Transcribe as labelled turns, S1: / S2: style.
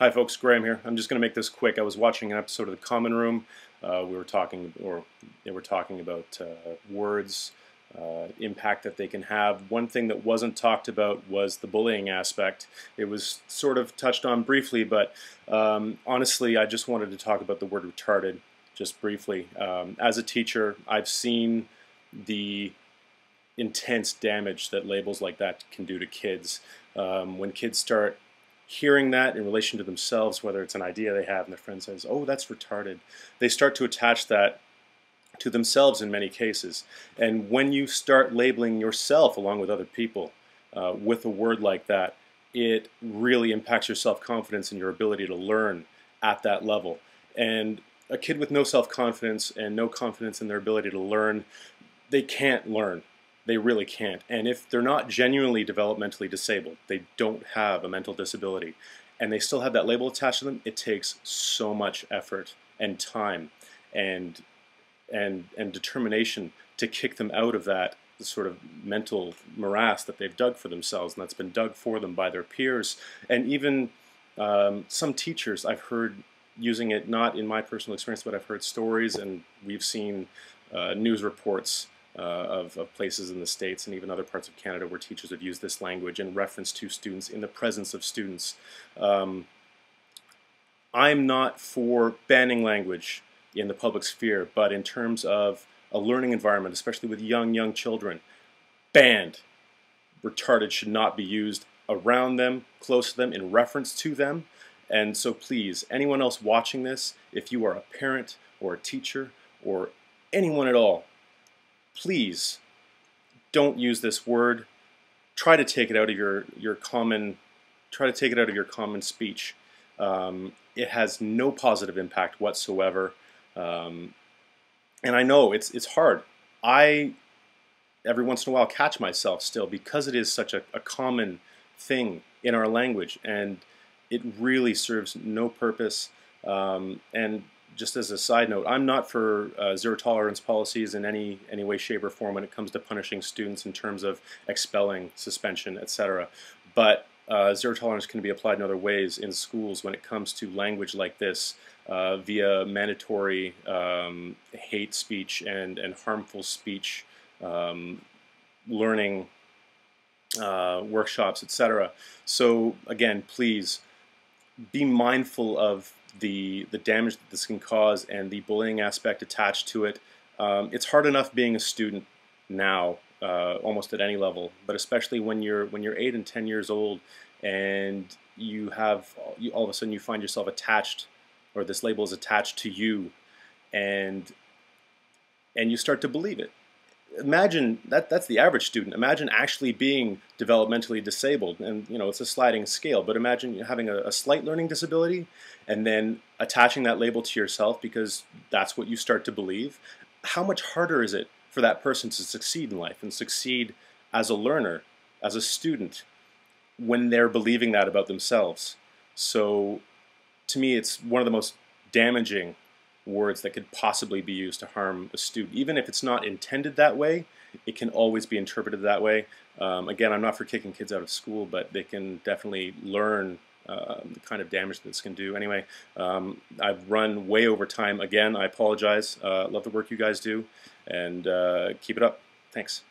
S1: Hi folks, Graham here. I'm just going to make this quick. I was watching an episode of The Common Room. We were talking, or they were talking about words, impact that they can have. One thing that wasn't talked about was the bullying aspect. It was sort of touched on briefly, but honestly, I just wanted to talk about the word retarded just briefly. As a teacher, I've seen the intense damage that labels like that can do to kids. When kids start hearing that in relation to themselves, whether it's an idea they have and their friend says, oh, that's retarded, they start to attach that to themselves in many cases. And when you start labeling yourself along with other people with a word like that, it really impacts your self-confidence and your ability to learn at that level. And a kid with no self-confidence and no confidence in their ability to learn, they can't learn. They really can't. And if they're not genuinely developmentally disabled, they don't have a mental disability, and they still have that label attached to them, it takes so much effort and time and determination to kick them out of that sort of mental morass that they've dug for themselves, and that's been dug for them by their peers. And even some teachers I've heard using it, not in my personal experience, but I've heard stories, and we've seen news reports of places in the States and even other parts of Canada where teachers have used this language in reference to students, in the presence of students. I'm not for banning language in the public sphere, but in terms of a learning environment, especially with young children, banned. Retarded should not be used around them, close to them, in reference to them. And so please, anyone else watching this, if you are a parent or a teacher or anyone at all, please don't use this word. Try to take it out of your common speech. It has no positive impact whatsoever. And I know it's hard. I every once in a while catch myself still, because it is such a common thing in our language, and it really serves no purpose. And just as a side note, I'm not for zero tolerance policies in any way, shape, or form when it comes to punishing students in terms of expelling, suspension, etc. But zero tolerance can be applied in other ways in schools when it comes to language like this, via mandatory hate speech and harmful speech learning workshops, etc. So again, please be mindful of the damage that this can cause and the bullying aspect attached to it. It's hard enough being a student now, almost at any level, but especially when you're 8 and 10 years old, and all of a sudden you find yourself attached, or this label is attached to you, and you start to believe it. Imagine that's the average student. Imagine actually being developmentally disabled, and it's a sliding scale, but imagine having a slight learning disability and then attaching that label to yourself because that's what you start to believe. How much harder is it for that person to succeed in life and succeed as a learner, as a student, when they're believing that about themselves? So to me, it's one of the most damaging words that could possibly be used to harm a student. Even if it's not intended that way, it can always be interpreted that way. Again, I'm not for kicking kids out of school, but they can definitely learn the kind of damage this can do. Anyway, I've run way over time. Again, I apologize. Love the work you guys do, and keep it up. Thanks.